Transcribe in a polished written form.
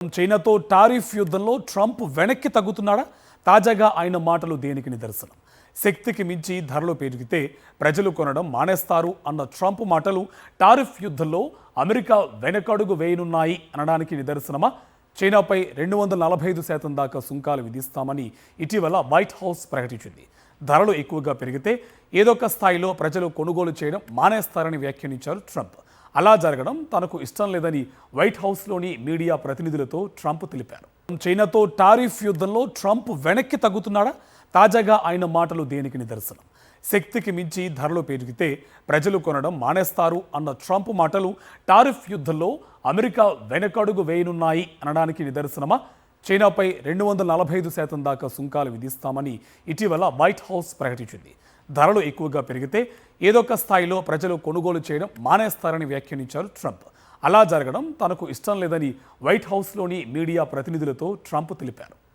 చైనాతో టారిఫ్ యుద్ధంలో ట్రంప్ వెనక్కి తగ్గుతున్నాడా? తాజాగా ఆయన మాటలు దేనికి నిదర్శనం? శక్తికి మించి ధరలు పెరిగితే ప్రజలు కొనడం మానేస్తారు అన్న ట్రంప్ మాటలు టారిఫ్ యుద్ధంలో అమెరికా వెనకడుగు వేయనున్నాయి అనడానికి నిదర్శనమా? చైనాపై 245% దాకా సుంకాలు విధిస్తామని ఇటీవల వైట్ హౌస్ ప్రకటించింది. ధరలు ఎక్కువగా పెరిగితే ఏదొక స్థాయిలో ప్రజలు కొనుగోలు చేయడం మానేస్తారని వ్యాఖ్యానించారు ట్రంప్. అలా జరగడం తనకు ఇష్టం లేదని వైట్ హౌస్లోని మీడియా ప్రతినిధులతో ట్రంప్ తెలిపారు. చైనాతో టారిఫ్ యుద్ధంలో ట్రంప్ వెనక్కి తగ్గుతున్నాడా? తాజాగా ఆయన మాటలు దేనికి నిదర్శనం? శక్తికి మించి ధరలు పెరిగితే ప్రజలు కొనడం మానేస్తారు అన్న ట్రంప్ మాటలు టారిఫ్ యుద్ధంలో అమెరికా వెనకడుగు వేయనున్నాయి అనడానికి నిదర్శనమా? చైనాపై 245% దాకా సుంకాలు విధిస్తామని ఇటీవల వైట్ హౌస్ ప్రకటించింది. ధరలు ఎక్కువగా పెరిగితే ఏదొక స్థాయిలో ప్రజలు కొనుగోలు చేయడం మానేస్తారని వ్యాఖ్యానించారు ట్రంప్. అలా జరగడం తనకు ఇష్టం లేదని వైట్ హౌస్లోని మీడియా ప్రతినిధులతో ట్రంప్ తెలిపారు.